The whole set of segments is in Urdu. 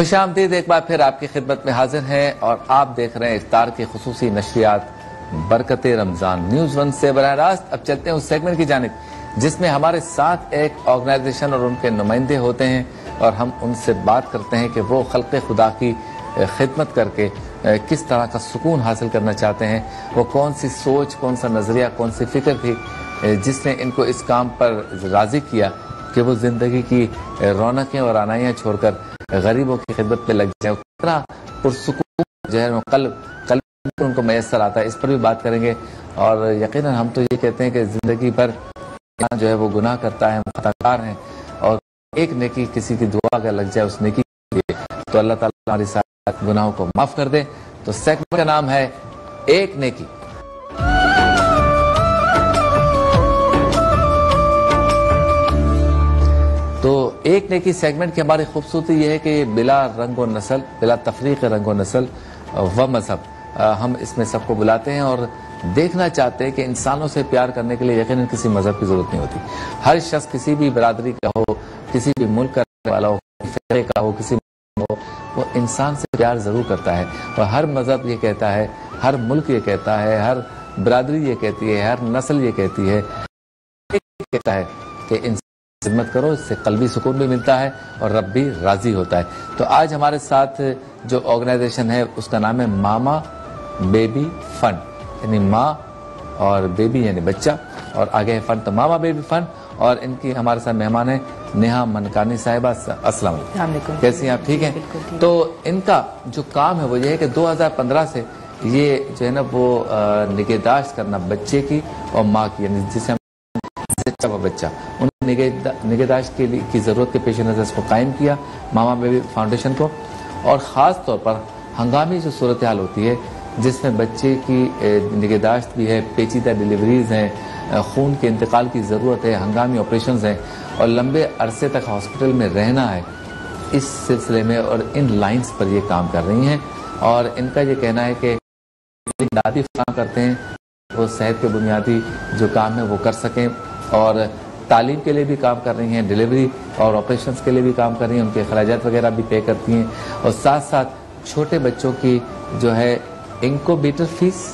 خوش آمدید، ایک بار پھر آپ کی خدمت میں حاضر ہیں اور آپ دیکھ رہے ہیں افطار کی خصوصی نشریات برکت رمضان نیوز ون سے براہ راست۔ اب چلتے ہیں اس سیگمنٹ کی جانب جس میں ہمارے ساتھ ایک آرگنائزیشن اور ان کے نمائندے ہوتے ہیں اور ہم ان سے بات کرتے ہیں کہ وہ خلق خدا کی خدمت کر کے کس طرح کا سکون حاصل کرنا چاہتے ہیں، وہ کون سی سوچ، کون سا نظریہ، کون سی فکر تھی جس نے ان کو اس کام پر راضی کیا کہ وہ زندگی کی رونقیں اور آنائیاں چھوڑ کر غریبوں کی خدمت پہ لگ جائیں۔ کتنا پرسکون جو ہے قلب ان کو میسر آتا ہے، اس پر بھی بات کریں گے۔ اور یقیناً ہم تو یہ کہتے ہیں کہ زندگی بھر جو ہے وہ گناہ کرتا ہے، ہم خطا کار ہیں، اور ایک نیکی کسی کی دعا اگر لگ جائے اس نیکی کے لیے تو اللہ تعالیٰ ہماری ساری گناہوں کو معاف کر دے۔ تو سیگمنٹ کا نام ہے ایک نیکی۔ تو ایک نیکی سیگمنٹ کی ہماری خوبصورتی یہ ہے کہ یہ بلا رنگ و نسل، بلا تفریق رنگ و نسل و مذہب، ہم اس میں سب کو بلاتے ہیں اور دیکھنا چاہتے ہیں کہ انسانوں سے پیار کرنے کے لیے یقیناً کسی مذہب کی ضرورت نہیں ہوتی۔ ہر شخص کسی بھی برادری کا ہو، کسی بھی ملک کا رہنے والا ہو، فرقے کا ہو، کسی ہو، وہ انسان سے پیار ضرور کرتا ہے۔ اور ہر مذہب یہ کہتا ہے، ہر ملک یہ کہتا ہے، ہر برادری یہ کہتی ہے، ہر نسل یہ کہتی ہے کہ انسان خدمت کرو، اس سے قلبی سکون بھی ملتا ہے اور رب بھی راضی ہوتا ہے۔ تو آج ہمارے ساتھ جو آرگنائزیشن ہے اس کا نام ہے ماما بیبی فنڈ، یعنی ماں اور بیبی یعنی بچہ، اور آگے ہے فنڈ، تو ماما بیبی فنڈ۔ اور ان کی ہمارے ساتھ مہمان ہیں نیہا منکانی صاحبہ۔ السلام علیکم، کیسی ہیں آپ؟ ٹھیک ہیں؟ تو ان کا جو کام ہے وہ یہ ہے کہ 2015 سے یہ جو ہے نا وہ نگہداشت کرنا بچے کی اور ماں کی، یعنی جسے بچہ ان نگہداشت کی ضرورت کے پیش نظر اس کو قائم کیا ماما بیبی فاؤنڈیشن کو۔ اور خاص طور پر ہنگامی جو صورتحال ہوتی ہے جس میں بچے کی نگہداشت بھی ہے، پیچیدہ ڈیلیوریز ہیں، خون کے انتقال کی ضرورت ہے، ہنگامی آپریشنز ہیں اور لمبے عرصے تک ہاسپٹل میں رہنا ہے، اس سلسلے میں اور ان لائنز پر یہ کام کر رہی ہیں۔ اور ان کا یہ کہنا ہے کہ امدادی فراہم کرتے ہیں، وہ صحت کے بنیادی جو کام ہے وہ کر سکیں، اور تعلیم کے لیے بھی کام کر رہی ہیں، ڈیلیوری اور آپریشنز کے لیے بھی کام کر رہی ہیں، ان کے اخراجات وغیرہ بھی پے کرتی ہیں، اور ساتھ ساتھ چھوٹے بچوں کی جو ہے انکوبیٹر فیس،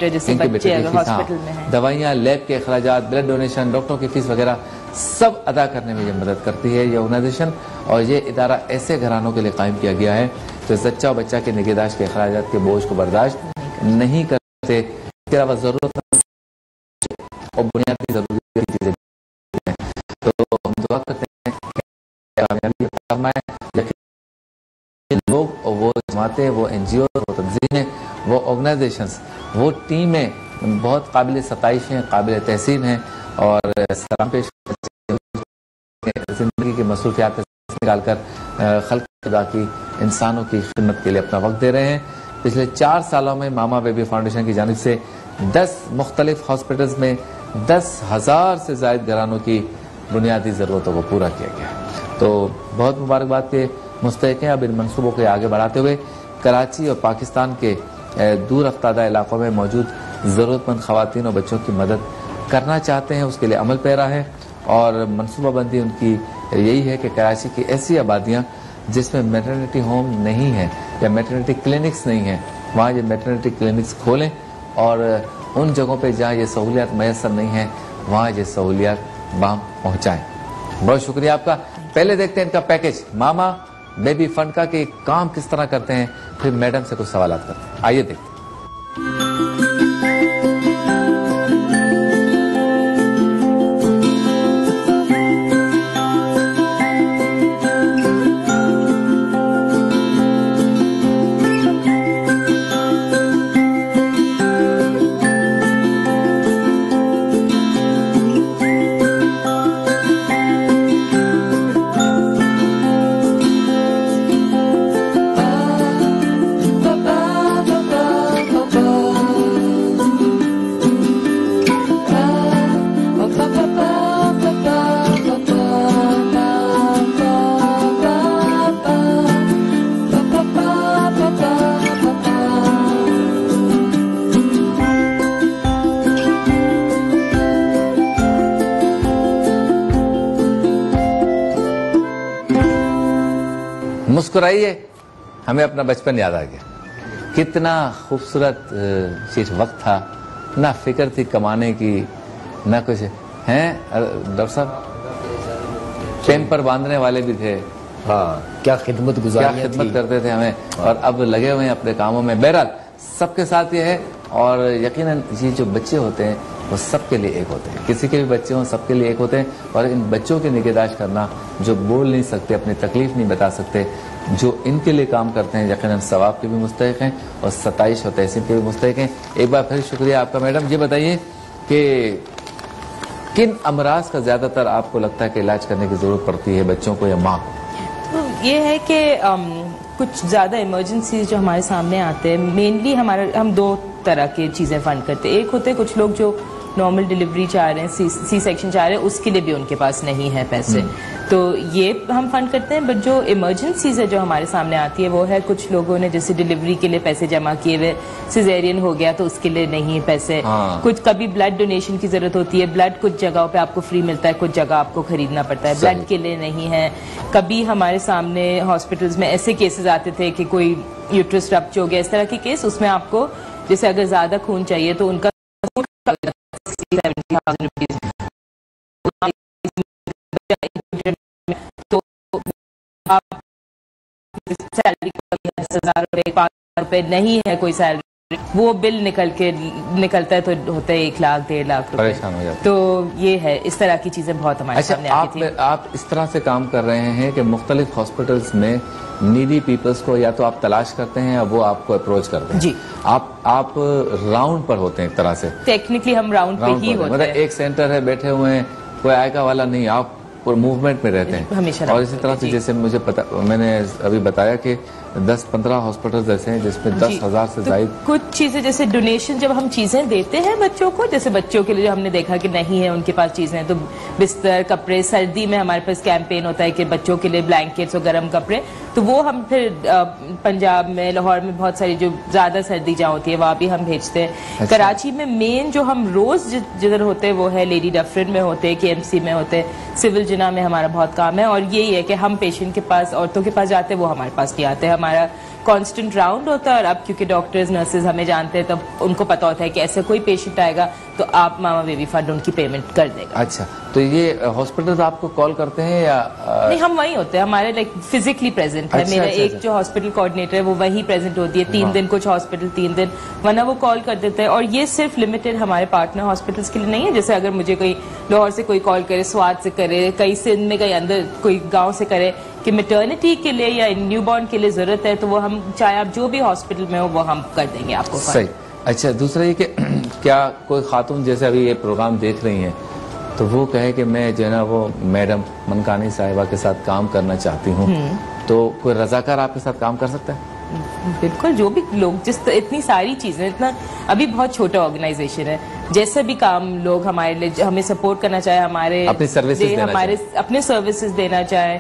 جیسے بچے اگر ہاسپٹل میں ہیں، دوائیاں، لیب کے اخراجات، بلڈ ڈونیشن، ڈاکٹروں کی فیس وغیرہ سب ادا کرنے میں یہ مدد کرتی ہے یہ آرگنائزیشن۔ اور یہ ادارہ ایسے گھرانوں کے لیے قائم کیا گیا ہے جو زچہ و بچہ کے نگہداشت کے اخراجات کے بوجھ کو برداشت نہیں کرتے، اس کے علاوہ ضرورت اور بنیادی ضروری چیزیں ہیں۔ تو ہم دعا کرتے ہیں کہ کامیابی فرمائے، لوگ، وہ جماعتیں، وہ این جی او، وہ تنظیمیں، وہ آرگنائزیشنز، وہ ٹیمیں بہت قابل ستائش ہیں، قابل تحسین ہیں، اور سلام پیش زندگی کی مصروفیات سے نکال کر خلق خدا کی، انسانوں کی خدمت کے لیے اپنا وقت دے رہے ہیں۔ پچھلے 4 سالوں میں ماما بیبی فاؤنڈیشن کی جانب سے 10 مختلف ہاسپٹلز میں 10,000 سے زائد گھرانوں کی بنیادی ضرورتوں کو پورا کیا گیا ہے۔ تو بہت مبارکباد کے مستحق ہیں۔ اب ان منصوبوں کو آگے بڑھاتے ہوئے کراچی اور پاکستان کے دور افتادہ علاقوں میں موجود ضرورت مند خواتین اور بچوں کی مدد کرنا چاہتے ہیں، اس کے لیے عمل پیرا ہے۔ اور منصوبہ بندی ان کی یہی ہے کہ کراچی کی ایسی آبادیاں جس میں میٹرنٹی ہوم نہیں ہے یا میٹرنٹی کلینکس نہیں ہیں، وہاں یہ میٹرنٹی کلینکس کھولیں، اور ان جگہوں پہ جہاں یہ سہولیات میسر نہیں ہیں وہاں یہ سہولیات وہاں پہنچائیں۔ بہت شکریہ آپ کا۔ پہلے دیکھتے ہیں ان کا پیکج ماما بیبی فنڈ کا کہ کام کس طرح کرتے ہیں، پھر میڈم سے کچھ سوالات کرتے ہیں۔ آئیے دیکھتے ہیں۔ مسکرائیے, ہمیں اپنا بچپن یاد آ گیا. کتنا خوبصورت چیز وقت تھا, نہ فکر تھی کمانے کی نہ کچھ. ہیں ڈاکٹر صاحب, پیمپر باندھنے والے بھی تھے, ہاں کیا خدمت گزاری, کیا خدمت کرتے تھے ہمیں, اور اب لگے ہوئے ہیں اپنے کاموں میں. بہرحال سب کے ساتھ یہ ہے, اور یقیناً یہ جو بچے ہوتے ہیں وہ سب کے لیے ایک ہوتے ہیں, کسی کے بھی بچے ہوں سب کے لیے ایک ہوتے ہیں. اور ان بچوں کی نگہداشت کرنا, جو بول نہیں سکتے, اپنی تکلیف نہیں بتا سکتے, جو ان کے لیے کام کرتے ہیں, یقیناً ثواب کے بھی مستحق ہیں اور ستائش اور تحسین کے بھی مستحق ہیں. ایک بار پھر شکریہ آپ کا. میڈم یہ بتائیے کہ کن امراض کا زیادہ تر آپ کو لگتا ہے کہ علاج کرنے کی ضرورت پڑتی ہے بچوں کو یا ماں کو؟ تو یہ ہے کہ کچھ زیادہ ایمرجنسیز جو ہمارے سامنے آتے ہیں, مینلی ہم دو طرح کی چیزیں فنڈ کرتے ہیں. ایک ہوتے ہیں کچھ لوگ جو نارمل ڈیلیوری چاہ رہے ہیں, سی سیکشن چاہ رہے ہیں, اس کے لیے بھی ان کے پاس نہیں ہے پیسے, تو یہ ہم فنڈ کرتے ہیں. بٹ جو ایمرجنسیز ہے جو ہمارے سامنے آتی ہے وہ ہے کچھ لوگوں نے جیسے ڈیلیوری کے لیے پیسے جمع کیے ہوئے, سیزیرین ہو گیا تو اس کے لیے نہیں پیسے, کچھ کبھی بلڈ ڈونیشن کی ضرورت ہوتی ہے, بلڈ کچھ جگہوں پہ آپ کو فری ملتا ہے, کچھ جگہ آپ کو خریدنا پڑتا ہے, بلڈ کے لیے نہیں ہے. کبھی ہمارے سامنے ہاسپٹلس میں ایسے کیسز آتے تھے کہ کوئی یوٹرس رپچر ہو گیا, اس طرح کے کیس, اس میں آپ کو جیسے اگر زیادہ خون چاہیے تو ان کا تو آپ سیلری 10,000 روپے 5,000 روپے نہیں ہے کوئی سیلری, وہ بل نکلتا ہے تو ہوتا ہے 1 لاکھ 1.5 لاکھ روپے. پریشان ہو جاتے. تو یہ ہے, اس طرح کی چیزیں بہت ہمارے سامنے آتی تھی. آپ اس طرح سے کام کر رہے ہیں کہ مختلف ہاسپٹلس میں نیڈی پیپلز کو یا تو آپ تلاش کرتے ہیں یا وہ آپ کو اپروچ کرتے ہیں؟ جی, آپ راؤنڈ پر ہوتے ہیں ایک طرح سے. ٹیکنیکلی ہم راؤنڈ پہ ہی ہوتے ہیں, مطلب ایک سینٹر ہے, بیٹھے ہوئے ہیں, کوئی آئیکا والا نہیں, آپ موومنٹ میں رہتے ہیں ہمیشہ. اور اسی طرح سے جیسے مجھے میں نے ابھی بتایا کہ 10-15 ہاسپٹل ایسے ہیں جس میں 10,000 سے زائد کچھ چیزیں جیسے ڈونیشن جب ہم چیزیں دیتے ہیں بچوں کو, جیسے بچوں کے لیے جو ہم نے دیکھا کہ نہیں ہے ان کے پاس چیزیں, تو بستر, کپڑے, سردی میں ہمارے پاس کیمپین ہوتا ہے کہ بچوں کے لیے بلینکٹس اور گرم کپڑے, تو وہ ہم پھر پنجاب میں, لاہور میں بہت ساری جو زیادہ سردی جہاں ہوتی ہے وہاں بھی ہم بھیجتے ہیں. کراچی میں مین جو ہم روز جدھر ہوتے ہیں وہ ہے لیڈی ڈفرن میں ہوتے, KMC میں ہوتے, سول جنا میں ہمارا بہت کام ہے. اور یہی ہے کہ ہم پیشنٹ کے پاس, عورتوں کے پاس جاتے, وہ ہمارے پاس نہیں آتے. ہمارا کانسٹنٹ راؤنڈ ہوتا ہے, اور اب کیونکہ ڈاکٹرز نرسز ہمیں جانتے ہیں تب ان کو پتا ہوتا ہے کہ ایسے کوئی پیشنٹ آئے گا تو آپ ماما بیبی فنڈ ان کی پیمنٹ کر دے گا. اچھا, تو یہ ہاسپٹلز آپ کو کال کرتے ہیں یا نہیں؟ ہم وہیں ہوتے ہیں, ہمارے لائک فزیکلی پریزنٹ ہے. میرا ایک جو ہاسپٹل کوآرڈینیٹر ہے وہ وہیں پریزنٹ ہوتی ہے 3 دن, کچھ ہاسپٹل 3 دن, ورنہ وہ کال کر دیتے ہیں. اور یہ صرف لمیٹڈ ہمارے پارٹنر ہاسپٹلس کے لیے نہیں ہے. جیسے اگر مجھے کوئی لاہور سے کوئی کال کرے, سوات سے کرے, کہیں سندھ میں کہیں اندر کوئی گاؤں سے کرے کہ میٹرنٹی کے لیے یا نیو بورن کے لیے ضرورت ہے, تو وہ ہم چاہے آپ جو بھی ہاسپٹل میں ہو وہ ہم کر دیں گے آپ کو. صحیح. اچھا, دوسرا یہ کہ کیا کوئی خاتون جیسے ابھی یہ پروگرام دیکھ رہی ہیں تو وہ کہے کہ میں جو ہے نا وہ میڈم منکانی صاحبہ کے ساتھ کام کرنا چاہتی ہوں, تو کوئی رضاکار آپ کے ساتھ کام کر سکتا ہے؟ بالکل, جو بھی لوگ اتنی ساری چیزیں, اتنا ابھی بہت چھوٹا آرگنائزیشن ہے, جیسے بھی کام لوگ ہمارے لیے ہمیں سپورٹ کرنا چاہے, ہمارے اپنے سروسز دینا چاہے,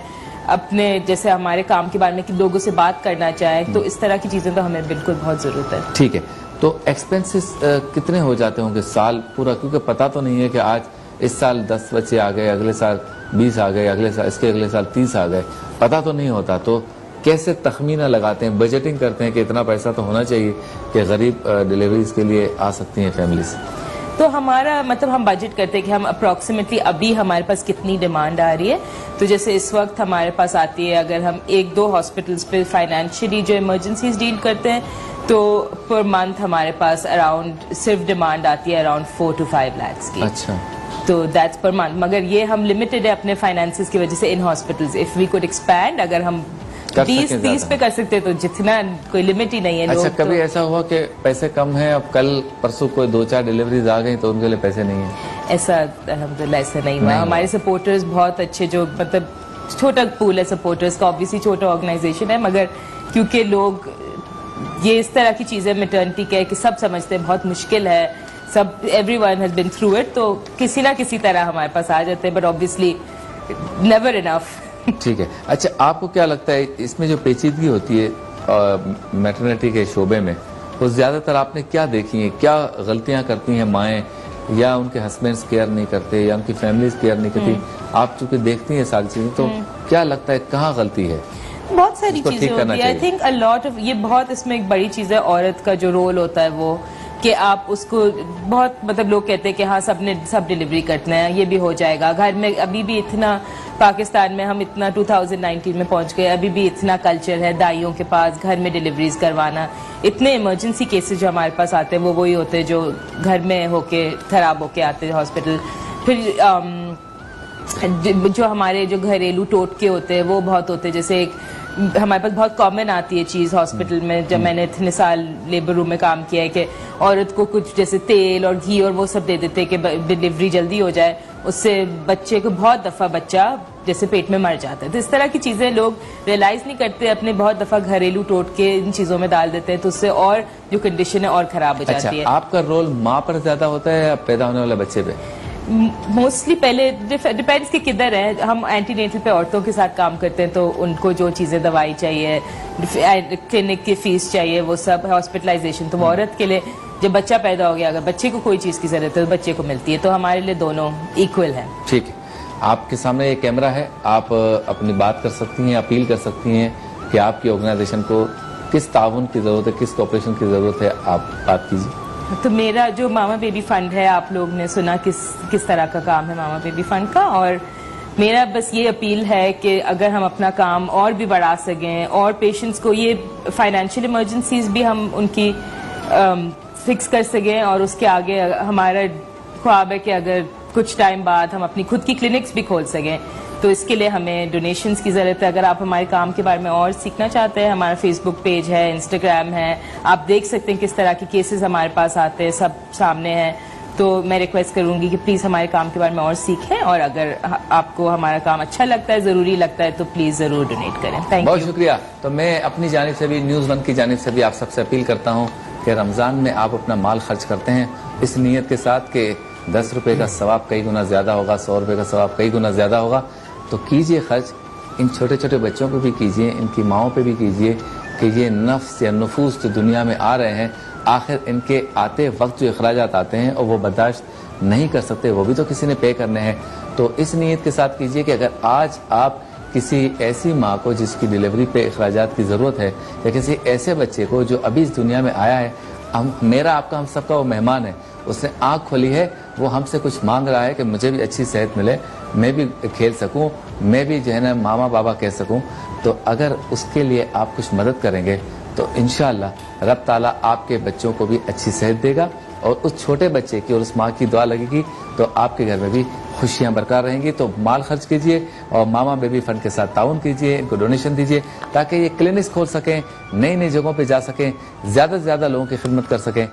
اپنے جیسے ہمارے کام کے بارے میں لوگوں سے بات کرنا چاہے, تو اس طرح کی چیزیں تو ہمیں بالکل بہت ضرورت ہے. ٹھیک ہے, تو ایکسپینسز کتنے ہو جاتے ہوں گے سال پورا؟ کیونکہ پتا تو نہیں ہے کہ آج اس سال 10 بچے آ گئے, اگلے سال 20 آ گئے, اگلے سال اس کے اگلے سال 30 آ گئے, پتا تو نہیں ہوتا. تو کیسے تخمینہ لگاتے ہیں, بجٹنگ کرتے ہیں کہ اتنا پیسہ تو ہونا چاہیے کہ غریب ڈیلیوریز کے لیے آ سکتی ہیں فیملیز؟ تو ہمارا مطلب ہم بجٹ کرتے ہیں کہ ہم اپروکسیمیٹلی ابھی ہمارے پاس کتنی ڈیمانڈ آ رہی ہے. تو جیسے اس وقت ہمارے پاس آتی ہے, اگر ہم 1-2 ہاسپٹلس پہ فائنینشلی جو ایمرجنسیز ڈیل کرتے ہیں تو پر منتھ ہمارے پاس اراؤنڈ صرف ڈیمانڈ آتی ہے اراؤنڈ 4 to 5 lakhs کی. اچھا, تو دیٹس پر منتھ. مگر یہ ہم لمیٹڈ ہے اپنے فائنینسز کی وجہ سے ان hospitals. If we could expand, اگر ہم 20-30 پہ کر سکتے تو جتنا, کوئی لمٹ ہی نہیں ہے. اچھا, کبھی ایسا ہوا کہ پیسے کم ہیں, اب کل پرسوں کوئی 2-4 ڈیلیوریز آ گئی تو ان کے لیے پیسے نہیں ہیں؟ ایسا الحمدللہ ایسا نہیں ہوا. ہمارے سپورٹرز بہت اچھے, جو مطلب چھوٹا پول ہے سپورٹرز کا, آبویسلی چھوٹا آرگنائزیشن ہے, مگر کیونکہ لوگ یہ اس طرح کی چیزیں میٹرنٹی کے کہ سب سمجھتے ہیں بہت مشکل ہے, سب everyone has been through it, تو کسی نہ کسی طرح ہمارے پاس آ جاتے ہیں, بٹ آبویسلی نیور انف. ٹھیک ہے. اچھا, آپ کو کیا لگتا ہے اس میں جو پیچیدگی ہوتی ہے میٹرنٹی کے شعبے میں, وہ زیادہ تر آپ نے کیا دیکھی ہیں, کیا غلطیاں کرتی ہیں مائیں, یا ان کے ہسبینڈز کیئر نہیں کرتے, یا ان کی فیملیز کیئر نہیں کرتی؟ آپ چونکہ دیکھتی ہیں ساری چیزیں, تو کیا لگتا ہے کہاں غلطی ہے؟ بہت ساری اس کو چیزیں ٹھیک کرنا ہوتی ہیں. آئی چاہیے. تھنک a lot of یہ بہت اس میں ایک بڑی چیز ہے عورت کا جو رول ہوتا ہے وہ کہ آپ اس کو بہت مطلب لوگ کہتے ہیں کہ ہاں سب ڈیلیوری کرتے ہیں یہ بھی ہو جائے گا گھر میں. ابھی بھی اتنا پاکستان میں ہم اتنا 2019 میں پہنچ گئے, ابھی بھی اتنا کلچر ہے دائیوں کے پاس گھر میں ڈیلیوریز کروانا. اتنے ایمرجنسی کیسز جو ہمارے پاس آتے ہیں وہ وہی ہوتے ہیں جو گھر میں ہو کے خراب ہو کے آتے ہیں ہاسپٹل. پھر جو ہمارے جو گھریلو ٹوٹکے ہوتے ہیں وہ بہت ہوتے ہیں. جیسے ایک ہمارے پاس بہت کامن آتی ہے چیز ہاسپٹل میں, جب میں نے اتنے سال لیبر روم میں کام کیا ہے, کہ عورت کو کچھ جیسے تیل اور گھی اور وہ سب دے دیتے کہ ڈلیوری جلدی ہو جائے, اس سے بچے کو بہت دفعہ بچہ جیسے پیٹ میں مر جاتا ہے. تو اس طرح کی چیزیں لوگ ریئلائز نہیں کرتے, اپنے بہت دفعہ گھریلو ٹوٹکے ان چیزوں میں ڈال دیتے ہیں, تو اس سے اور جو کنڈیشن ہے اور خراب ہو جاتی ہے. آپ کا رول ماں پر زیادہ ہوتا ہے یا پیدا ہونے والے بچے پہ؟ موسٹلی پہلے ڈیپینڈس کہ کدھر ہے. ہم اینٹی نیٹل پہ عورتوں کے ساتھ کام کرتے ہیں تو ان کو جو چیزیں دوائی چاہیے, کلینک کی فیس چاہیے, وہ سب ہاسپٹلائزیشن, تو وہ عورت کے لیے جب بچہ پیدا ہو گیا اگر بچے کو کوئی چیز کی ضرورت ہے تو بچے کو ملتی ہے. تو ہمارے لیے دونوں ایکول ہیں. ٹھیک ہے, آپ کے سامنے یہ کیمرہ ہے, آپ اپنی بات کر سکتی ہیں, اپیل کر سکتی ہیں کہ آپ کی آرگنائزیشن کو کس تعاون کی ضرورت ہے, کس کوآپریشن کی ضرورت ہے, آپ بات کیجیے. تو میرا جو ماما بیبی فنڈ ہے, آپ لوگ نے سنا کس طرح کا کام ہے ماما بیبی فنڈ کا, اور میرا بس یہ اپیل ہے کہ اگر ہم اپنا کام اور بھی بڑھا سکیں اور پیشنٹس کو یہ فائنینشیل ایمرجنسیز بھی ہم ان کی فکس کر سکیں, اور اس کے آگے ہمارا خواب ہے کہ اگر کچھ ٹائم بعد ہم اپنی خود کی کلینکس بھی کھول سکیں, تو اس کے لیے ہمیں ڈونیشنز کی ضرورت ہے. اگر آپ ہمارے کام کے بارے میں اور سیکھنا چاہتے ہیں, ہمارا فیس بک پیج ہے, انسٹاگرام ہے, آپ دیکھ سکتے ہیں کس طرح کے کیسز ہمارے پاس آتے ہیں, سب سامنے ہیں. تو میں ریکویسٹ کروں گی کہ پلیز ہمارے کام کے بارے میں اور سیکھیں, اور اگر آپ کو ہمارا کام اچھا لگتا ہے, ضروری لگتا ہے, تو پلیز ضرور ڈونیٹ کریں. Thank you. بہت شکریہ. تو میں اپنی جانب سے بھی, نیوز ون کی جانب سے بھی آپ سب سے اپیل کرتا ہوں کہ رمضان میں آپ اپنا مال خرچ کرتے ہیں اس نیت کے ساتھ کہ 10 روپے کا ثواب کئی گنا زیادہ ہوگا, 100 روپے کا ثواب کئی گنا زیادہ ہوگا. تو کیجئے خرچ, ان چھوٹے چھوٹے بچوں کو بھی کیجئے, ان کی ماؤں پہ بھی کیجئے, کہ یہ نفس یا نفوس جو دنیا میں آ رہے ہیں, آخر ان کے آتے وقت جو اخراجات آتے ہیں اور وہ برداشت نہیں کر سکتے, وہ بھی تو کسی نے پے کرنے ہیں. تو اس نیت کے ساتھ کیجئے کہ اگر آج آپ کسی ایسی ماں کو جس کی ڈیلیوری پہ اخراجات کی ضرورت ہے, یا کسی ایسے بچے کو جو ابھی اس دنیا میں آیا ہے, میرا آپ کا ہم سب کا وہ مہمان ہے, اس نے آنکھ کھولی ہے, وہ ہم سے کچھ مانگ رہا ہے کہ مجھے بھی اچھی صحت ملے, میں بھی کھیل سکوں, میں بھی جو ہے نا ماما بابا کہہ سکوں. تو اگر اس کے لیے آپ کچھ مدد کریں گے تو انشاءاللہ رب تعالیٰ آپ کے بچوں کو بھی اچھی صحت دے گا, اور اس چھوٹے بچے کی اور اس ماں کی دعا لگے گی تو آپ کے گھر میں بھی خوشیاں برقرار رہیں گی. تو مال خرچ کیجئے اور ماما بیبی فنڈ کے ساتھ تعاون کیجئے, ان کو ڈونیشن دیجئے تاکہ یہ کلینکس کھول سکیں, نئی نئی جگہوں پہ جا سکیں, زیادہ سے زیادہ لوگوں کی خدمت کر سکیں.